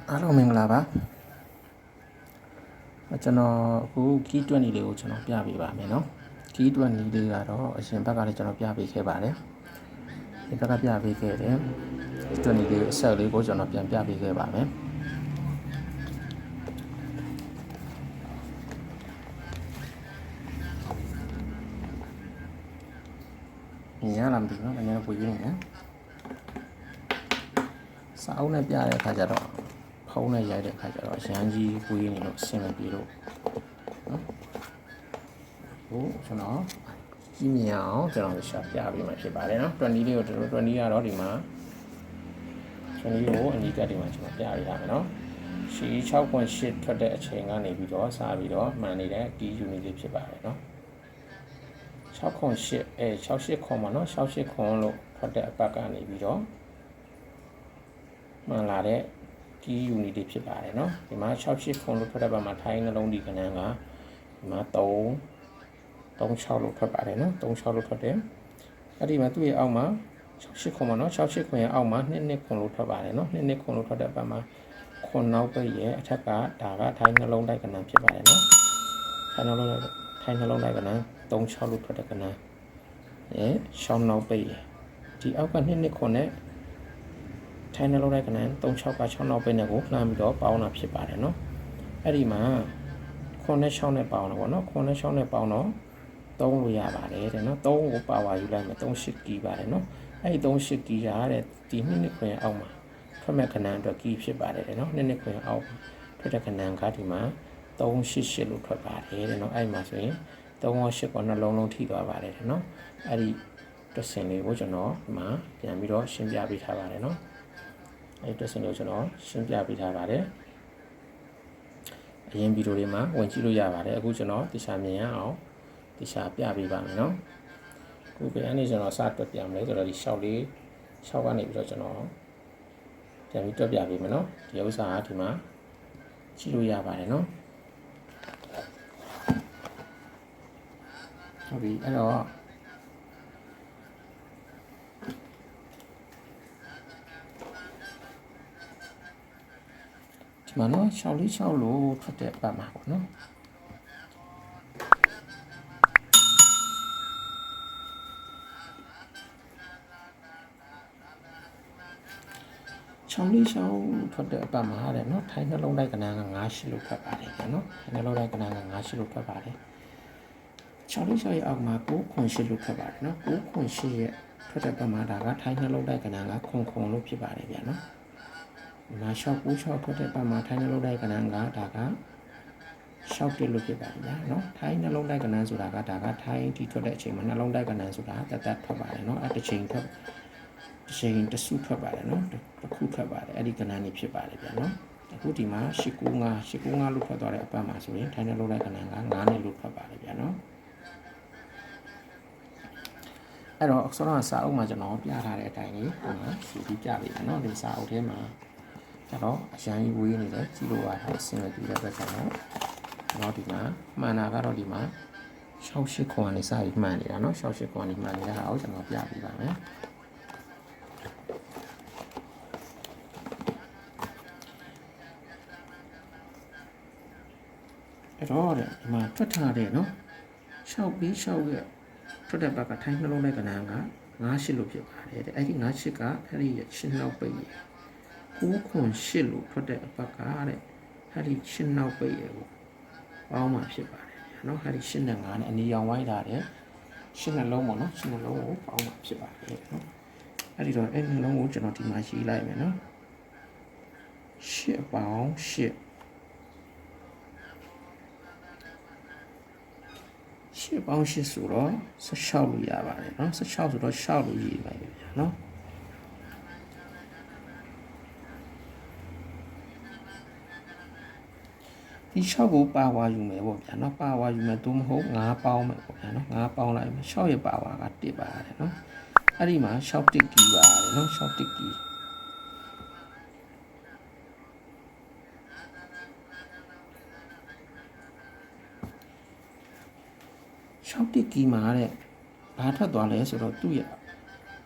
အားလုံးမင်္ဂလာပါကျွန်တော်အခု key 20လေးကိုကျွန်တော်ပြပေးပါမယ်เนาะ key 20လေးကတော့အရင်ဘက်ကလည်းကျွန်တော်ပြပေးခဲ့ပါတယ်ဒီဘက်ကပြပေးခဲ့တယ်20လေးအဆက်လေးကိုကျွန်တော်ပြန်ပြပေးခဲ့ပါမယ်မြင်ရလားမသိဘူးเนาะအရင်ကပွေးရင်းနေစာအုပ်နဲ့ပြတဲ့အခါကျတော့ဖုန်းနဲ့ရိုက်တဲ့အခါကျတော့ရမ်းကြီးပွေးနေလို့အဆင်မပြေလို့နော်ဟိုကျွန်တော်ကြီးမြင်အောင်ကျွန်တော်ရှာပြပေးမှဖြစ်ပါတယ်နော်20လေးကိုကျွန်တော်20ကတော့ဒီမှာ20ကိုအနီးကပ်ဒီမှာကျွန်တော်ပြပေးထားမယ်နော်ရှီ 6.8 ထွက်တဲ့အချိန်ကနေပြီးတော့စပြီးတော့မှန်နေတဲ့ key unit လေးဖြစ်ပါတယ်နော်6.8 68ခွန်ပါနော်68ခွန်လို့ထွက်တဲ့အပတ်ကနေပြီးတော့မှန်လာတဲ့ key unit တွေဖြစ်ပါတယ်เนาะဒီမှာ68ခွန်လို့ထွက်တဲ့ဘက်မှာထိုင်းနှလုံးဒီကဏ္ဍကဒီမှာ36လို့ထွက်ပါတယ်เนาะ36လို့ထွက်တယ်အဲ့ဒီမှာသူ့ရဲ့အောက်မှာ68ခွန်ပါเนาะ68ခွန်ရဲ့အောက်မှာ22ခွန်လို့ထွက်ပါတယ်เนาะ22ခွန်လို့ထွက်တဲ့ဘက်မှာခွန်နောက်ပိတ်ရဲ့အထက်ကဒါကထိုင်းနှလုံးတိုက်ကဏ္ဍဖြစ်ပါတယ်เนาะထိုင်းနှလုံးတိုက်ကဏ္ဍ36လို့ထွက်တဲ့ကဏ္ဍရှောင်းနောက်ပိတ်ရဲ့ဒီအောက်က22ခွန်နဲ့ထိုင်းနှလုံးတိုက်ကဏ္ဍ36က6နောက်ပိတ်နဲ့ကိုလှမ်းပြီးတော့ပေါင်းတာဖြစ်ပါတယ်เนาะအဲ့ဒီမှာခွန်နဲ့6နဲ့ပေါင်းတာပေါ့เนาะခွန်နဲ့6နဲ့ပေါင်းတော့3လို့ရပါတယ်တဲ့เนาะ3ကိုပါဝါယူလိုက်မယ်38ကီပါတယ်เนาะအဲ့ဒီ38ကီရတဲ့ဒီ2ခွင်အောက်မှာထွက်မဲ့ကဏ္ဍအတွက်ကီဖြစ်ပါတယ်တဲ့เนาะ2ခွင်အောက်ထွက်တဲ့ကဏ္ဍကဒီမှာ388လို့ထွက်ပါတယ်တဲ့เนาะအဲ့မှာဆိုရင်38ကနှလုံးလုံးထိသွားပါတယ်တဲ့เนาะအဲ့ဒီတွက်စင်လေးကိုကျွန်တော်ဒီမှာပြန်ပြီးတော့ရှင်းပြပေးထားပါတယ်เนาะအဲ့ဒီစင်လို့ကျွန်တော်ရှင်းပြပေးထားပါတယ်အရင်ဗီဒီယိုလေးမှာဝင်ကြည့်လို့ရပါတယ်အခုကျွန်တော်တခြားမြင်ရအောင်တခြားပြပေးပါမယ်เนาะခုပြန်အနေကျွန်တော်စတွက်ပြမယ်ဆိုတော့ဒီ6လေး6ကနေပြီးတော့ကျွန်တော်ပြန်ပြီးတွက်ပြပေးမယ်เนาะဒီဥစ္စာကဒီမှာကြည့်လို့ရပါတယ်เนาะဟုတ်ပြီအဲ့တော့ဒီမှာနော်646လို့ထွက်တဲ့ပတ်မှာပေါ့နော်646ထွက်တဲ့အပတ်မှာတဲ့နော်ထိုင်းနှလုံးတိုက်ကဏ္ဍက98လို့ထွက်ပါတယ်ကျနော်ထိုင်းနှလုံးတိုက်ကဏ္ဍက98လို့ထွက်ပါတယ်646ရဲ့အောက်မှာ9.8လို့ထွက်ပါတယ်နော်9.8ရဲ့ထွက်တဲ့ပတ်မှာဒါကထိုင်းနှလုံးတိုက်ကဏ္ဍက9လို့ဖြစ်ပါတယ်ဗျာနော်နာ696ထွက်တဲ့ပတ်မှာထိုင်းနှလုံးတိုက်ကဏ္ဍကဒါက6လို့ဖြစ်ပါတယ်ဗျာနော်ထိုင်းနှလုံးတိုက်ကဏ္ဍဆိုတာကဒါကထိုင်းဒီထွက်တဲ့အချိန်မှာနှလုံးတိုက်ကဏ္ဍဆိုတာတတ်ထွက်ပါတယ်နော်အဲ့တစ်ချိန်ထွက်တစ်ချိန်တစုထွက်ပါတယ်နော်တစ်ခုထွက်ပါတယ်အဲ့ဒီကဏ္ဍနေဖြစ်ပါတယ်ဗျာနော်အခုဒီမှာ895လို့ထွက်သွားတဲ့အပတ်မှာဆိုရင်ထိုင်းနှလုံးတိုက်ကဏ္ဍက9နဲ့လို့ထွက်ပါတယ်ဗျာနော်အဲ့တော့ဆောရစာအုပ်မှာကျွန်တော်ပြထားတဲ့အတိုင်းလေးဒီမှာစီပြီးပြပေးတယ်နော်ဒီစာအုပ်ထဲမှာကျတော့အရန်ကြီးဝေးနေတယ်ကြည့်လို့ရတာအဆင်မပြေတဲ့ဘက်ကတော့တော့ဒီမှာမှန်တာကတော့ဒီမှာ68ခွန်ကနေစပြီးမှန်နေတာเนาะ68ခွန်ကနေမှန်နေတာအောင်ကျွန်တော်ပြပေးပါမယ်အဲ့တော့ဒီမှာထွက်ထားတဲ့เนาะ6ပြီး6ရဲ့ထွက်တဲ့ဘက်ကထိုင်းနှလုံးတိုက်ကဏ္ဍက98လို့ဖြစ်ပါတယ်တဲ့အဲ့ဒီ98ကအဲ့ဒီရှင်းနောက်ပိတ်9.8လို့ထွက်တဲ့အပတ်ကတဲ့အဲ့ဒီရှင်းနောက်ပိတ်ရေကိုပေါင်းမှဖြစ်ပါတယ်ဗျာနော်အဲ့ဒီရှင်းနဲ့9နဲ့အနီရောင်ဝိုင်းထားတဲ့ရှင်းနှလုံးပေါ့နော်ရှင်းနှလုံးကိုပေါင်းမှဖြစ်ပါတယ်နော်အဲ့ဒီတော့အဲ့နှလုံးကိုကျွန်တော်ဒီမှာရေးလိုက်မယ်နော်8ပေါင်း8ပေါင်း8ဆိုတော့16လို့ရပါတယ်เนาะ16ဆိုတော့6လို့ရေးလိုက်ပြီဗျာเนาะဒီ6ကိုပါဝါယူမယ်ပေါ့ဗျာเนาะပါဝါယူမယ်သို့မဟုတ်9ပေါင်းမယ်ပေါ့ဗျာเนาะ9ပေါင်းလိုက်မယ်6ရဲ့ပါဝါက1ပါတယ်เนาะအဲ့ဒီမှာ6တစ်ကီပါတယ်เนาะ6တစ်ကီ6တစ်ကီမှာတဲ့ဘာထွက်သွားလဲဆိုတော့သူ့ရဲ့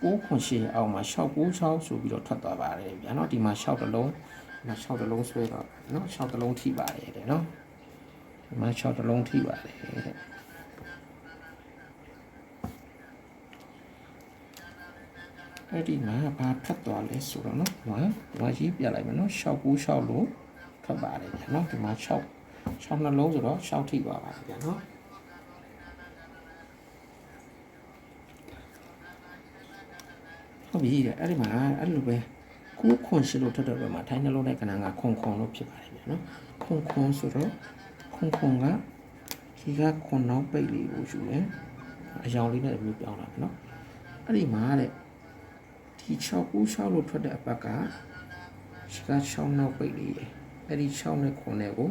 9.8ရဲ့အောက်မှာ696ဆိုပြီးတော့ထွက်သွားပါတယ်ဗျာเนาะဒီမှာ6တလုံး မှာ6တလုံးဆွဲတော့နော်6တလုံးထိပါတယ်တဲ့နော်ဒီမှာ6တလုံးထိပါတယ်တဲ့အဲ့ဒီမှာဘာဖတ်သွားလဲဆိုတော့နော်ဒီမှာရေးပြလိုက်မယ်နော်696လို့ဖတ်ပါတယ်ဗျာနော်ဒီမှာ6နှလုံးဆိုတော့6ထိသွားပါတယ်ဗျာနော်ဟုတ်ပြီတဲ့အဲ့ဒီမှာအဲ့လိုပဲကိုခွန်ရှိလို့ထွက်တော့မှာထိုင်းနှလုံးတဲ့ကဏ္ဍကခွန်လို့ဖြစ်ပါတယ်ဗျာနော်ခွန်ဆိုတော့ခွန်ကဒီကခွန်နောက်ပိတ်လေးကိုယူတယ်အယောင်လေးနဲ့မျိုးပြောင်းလာတယ်နော်အဲ့ဒီမှာတဲ့ဒီ696လို့ထွက်တဲ့အပတ်ကဒီက6နောက်ပိတ်လေးအဲ့ဒီ6နဲ့ခွန်နဲ့ကို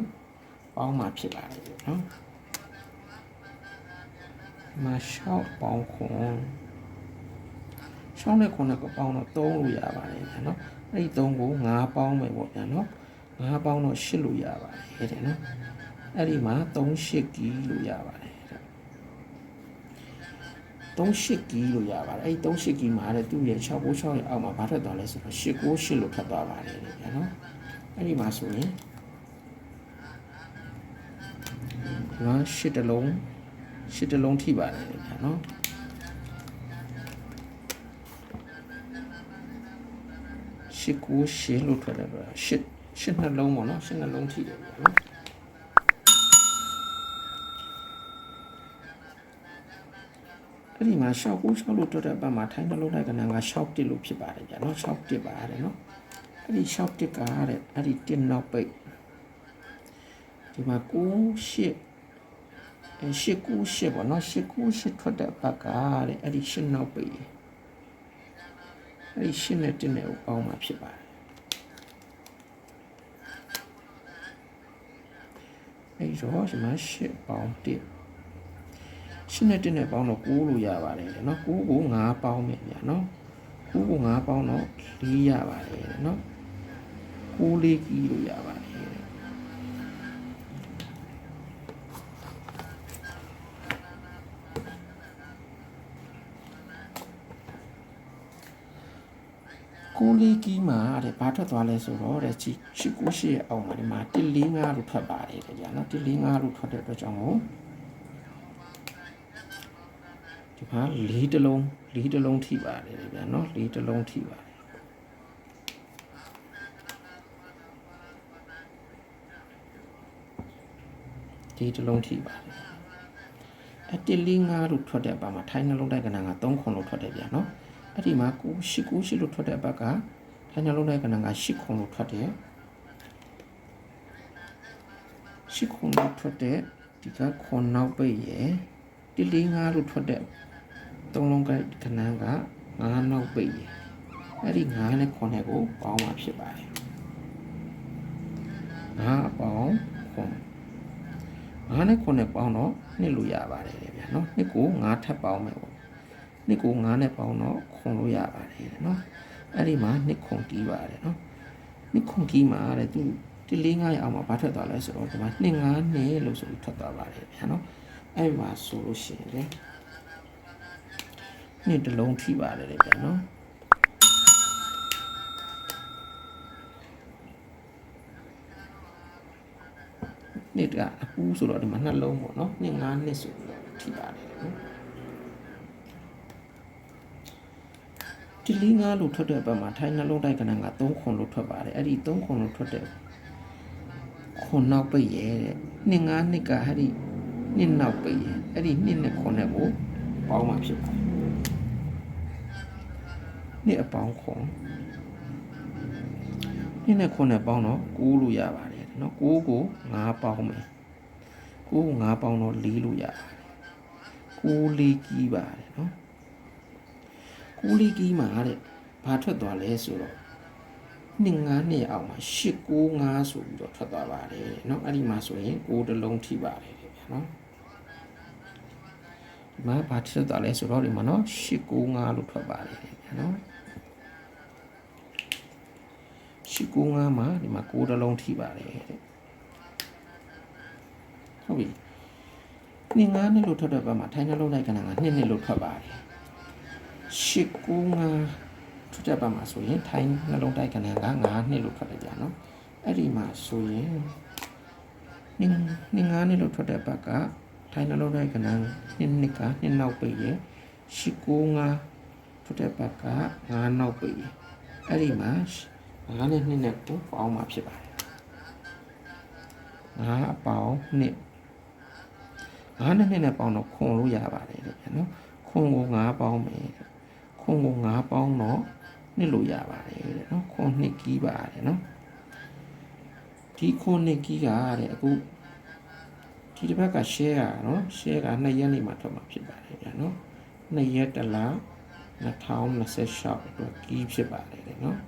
ပေါင်းမှာဖြစ်ပါတယ်ဗျာနော်မှာ6ပေါင်းခွန်6နဲ့9နဲ့ကိုပေါင်းတော့3လို့ရပါတယ်ဗျာနော်အဲ့ဒီ3ကို5ပေါင်းမယ်ပေါ့ဗျာနော်5ပေါင်းတော့8လို့ရပါတယ်တဲ့နော်အဲ့ဒီမှာ38ကီလို့ရပါတယ်တဲ့38ကီလို့ရပါတယ်အဲ့ဒီ38ကီမှာတဲ့သူ့ရဲ့696ရဲ့အောက်မှာဘာထွက်သွားလဲဆိုတော့898လို့ထွက်သွားပါတယ်ဗျာနော်အဲ့ဒီမှာဆိုရင်ဒီမှာ8တလုံးထိပါတယ်ဗျာနော်898လို့ထွက်တယ်ဗျာ8နှလုံးပေါ့နော်8နှလုံးထိတယ်ဗျာနော်အဲ့ဒီမှာ696လို့ထွက်တဲ့ဘက်မှာထိုင်းနှလုံးတိုင်းကဏ္ဍက61လို့ဖြစ်ပါတယ်ဗျာနော်61ပါတယ်နော်အဲ့ဒီ61ကတဲ့အဲ့ဒီ1နောက်ပိတ်ဒီမှာ98ပေါ့နော်898ထွက်တဲ့ဘက်ကတဲ့အဲ့ဒီ8နောက်ပိတ်အဲ့ဒီ8နဲ့1နဲ့ကိုပေါင်းမှာဖြစ်ပါတယ်အဲ့တော့ဒီမှာ8ပေါင်း1 8နဲ့1နဲ့ပေါင်းတော့9လို့ရပါတယ်နော်9ကို5ပေါင်းမယ်ဗျာနော်9ကို5ပေါင်းတော့4ရပါတယ်နော်9လေးကီလို့ရပါတယ်ကိုလေးကီမှာတဲ့ဘာထွက်သွားလဲဆိုတော့တဲ့898ရဲ့အောက်မှာဒီမှာ145လို့ထွက်ပါတယ်တဲ့ဗျာနော်145လို့ထွက်တဲ့အတွက်ကြောင့်မို့ဒီမှာ4တလုံးထိပါတယ်တဲ့ဗျာနော်4တလုံးထိပါတယ်ဒီတလုံးထိပါတယ်အ145လို့ထွက်တဲ့အပမှာထိုင်းနှလုံးတိုက်ကဏ္ဍက3ခွန်လို့ထွက်တယ်ဗျာနော်အဲ့ဒီမှာ998လို့ထွက်တဲ့အပတ်ကထိုင်းနှလုံးတိုက်ကဏ္ဍက10ခွန်လို့ထွက်တယ်10ခွန်လို့ထွက်တဲ့ဒီကခွန်နောက်ပိတ်ရယ်145လို့ထွက်တဲ့3လုံးကဏ္ဍက9နောက်ပိတ်ရယ်အဲ့ဒီ9နဲ့ခွန်နဲ့ကိုပေါင်းမှာဖြစ်ပါတယ်9ပေါင်းခွန်9နဲ့ခွန်နဲ့ပေါင်းတော့2လို့ရပါတယ်ဗျာနော်2ကို9ထပ်ပေါင်းမယ်ပေါ့2ကို9နဲ့ပေါင်းတော့ခွန်လို့ရပါတယ်နော်အဲ့ဒီမှာ2ခွန်ကီးပါတယ်နော်2ခွန်ကီးမှာတဲ့သူ145ရဲ့အောက်မှာဘာထွက်သွားလဲဆိုတော့ဒီမှာ252လို့ဆိုပြီးထွက်သွားပါတယ်ဗျာနော်အဲ့မှာဆိုလို့ရှိရင်လေ2တလုံးထိပါတယ်ဗျာနော်နှစ်ကအပူးဆိုတော့ဒီမှာနှလုံးပေါ့နော်2 5နှစ်ဆိုပြီးတော့ထိပါတယ်နော်145လို့ထွက်တဲ့ဘက်မှာထိုင်းနှလုံးတိုက်ကဏ္ဍက3ခွန်လို့ထွက်ပါတယ်အဲ့ဒီ3ခွန်လို့ထွက်တဲ့ခွန်နောက်ပိတ်ရဲ့တဲ့2 5နှစ်ကအဲ့ဒီ2နောက်ပိတ်ရဲ့အဲ့ဒီ2နဲ့ခွန်နဲ့ကိုပေါင်းမှဖြစ်ပါတယ်2အပေါင်းခွန်2နဲ့ခွန်နဲ့ပေါင်းတော့9လို့ရပါတယ်နော်9ကို5ပေါင်းမယ်9ကို5ပေါင်းတော့4လို့ရပါတယ်9လေးကီးပါတယ်နော်9လေးကီးမှာတဲ့ဘာထွက်သွားလဲဆိုတော့2 5အောက်မှာ895ဆိုပြီးတော့ထွက်သွားပါတယ်เนาะအဲ့ဒီမှာဆိုရင်9တလုံးထိပါတယ်ဗျာเนาะဒီမှာဘာထွက်သွားလဲဆိုတော့ဒီမှာเนาะ895လို့ထွက်ပါတယ်ဗျာเนาะ895မှာဒီမှာ9တလုံးထိပါတယ်တဲ့ဟုတ်ပြီ2 5လို့ထွက်တဲ့ဘက်မှာထိုင်းနှလုံးတိုက်ကဏ္ဍက2လို့ထွက်ပါတယ်895ထွက်တဲ့ဘက်မှာဆိုရင်ထိုင်းနှလုံးတိုက်ကဏ္ဍက9လို့ထွက်တယ်ဗျာเนาะ အဲ့ဒီမှာဆိုရင်နှစ်ငါးနှစ်လို့ထွက်တဲ့ဘက်ကထိုင်းနှလုံးတိုင်းကဏ္ဍနှစ်ကနှစ်နောက်ပိတ်ရရှိကိုငါထွက်တဲ့ဘက်ကငါးနောက်ပိတ်ရအဲ့ဒီမှာငါးနဲ့နှစ်နဲ့ကိုပေါင်းမှာဖြစ်ပါတယ်ငါးအပေါင်းနှစ်ငါးနဲ့နှစ်နဲ့ပေါင်းတော့ခွန်လို့ရပါတယ်တဲ့နော်ခွန်ကိုငါးပေါင်းမယ်ခွန်ကိုငါးပေါင်းတော့နှစ်လို့ရပါတယ်တဲ့နော်ခွန်နှစ်ကြီးပါတယ်နော်ဒီခွန်နှစ်ကြီးကတဲ့အခုဒီတစ်ဘက်က share ကနော် share က2ရက်နေမှာထွက်မှာဖြစ်ပါတယ်ဗျာနော်2ရက်တလား2026အတွက်ကြီးဖြစ်ပါတယ်တဲ့နော်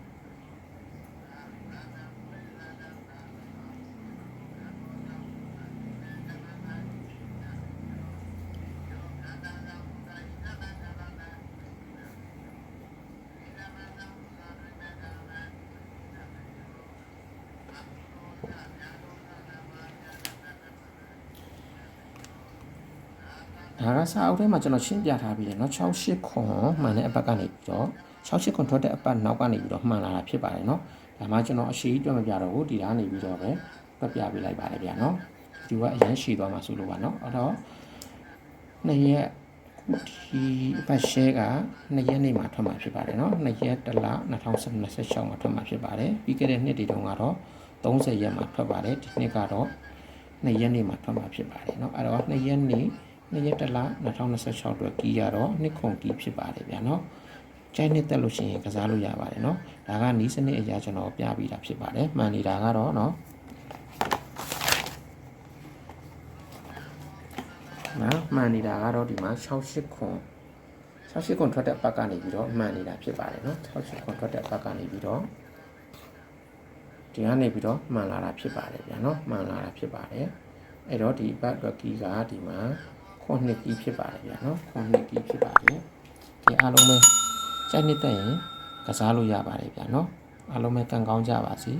ဒါကစာအုပ်ထဲမှာကျွန်တော်ရှင်းပြထားပြီးတယ်เนาะ68ခွန်မှန်တဲ့အပတ်ကနေပြီးတော့68ခွန်ထွက်တဲ့အပတ်နောက်ကနေပြီးတော့မှန်လာတာဖြစ်ပါတယ်เนาะဒါမှကျွန်တော်အရှိတွက်မပြတော့ဘူးဒီကနေပြီးတော့ပဲတွက်ပြပေးလိုက်ပါတယ်ဗျာเนาะဒီကအရင်ရှိသွားမှာဆိုလို့ပါเนาะအဲ့တော့2ရက်ဒီအပတ်ရှဲက2ရက်နေမှာထွက်မှာဖြစ်ပါတယ်เนาะ2ရက်တလ2026မှာထွက်မှာဖြစ်ပါတယ်ပြီးခဲ့တဲ့နှစ်တွေတုန်းကတော့30ရက်မှာထွက်ပါတယ်ဒီနှစ်ကတော့2ရက်နေမှာထွက်မှာဖြစ်ပါတယ်เนาะအဲ့တော့2ရက်နေ2ရက်တလ2026အတွက်ကြီးရတော့နှစ်ခုကြီးဖြစ်ပါတယ်ဗျာနော်ကျိုင်းနှစ်တက်လို့ရှိရင်ကစားလို့ရပါတယ်နော်ဒါကနီးစနစ်အရာကျွန်တော်ပြပြီးတာဖြစ်ပါတယ်မှန်နေတာကတော့နော်မှန်နေတာကတော့ဒီမှာ68ခွန်ထွက်တဲ့အပတ်ကနေပြီးတော့မှန်နေတာဖြစ်ပါတယ်နော်68ခွန်ထွက်တဲ့အပတ်ကနေပြီးတော့ဒီကနေပြီးတော့မှန်လာတာဖြစ်ပါတယ်ဗျာနော်မှန်လာတာဖြစ်ပါတယ်အဲ့တော့ဒီဘတ်အတွက်ကြီးကဒီမှာခွန်နှစ်ကြီးဖြစ်ပါတယ်ဗျာနော်ခွန်နှစ်ကြီးဖြစ်ပါတယ်ဒီအားလုံးပဲကြိုက်နှစ်သက်ရင်ကစားလို့ရပါတယ်ဗျာနော်အားလုံးပဲကံကောင်းကြပါစေ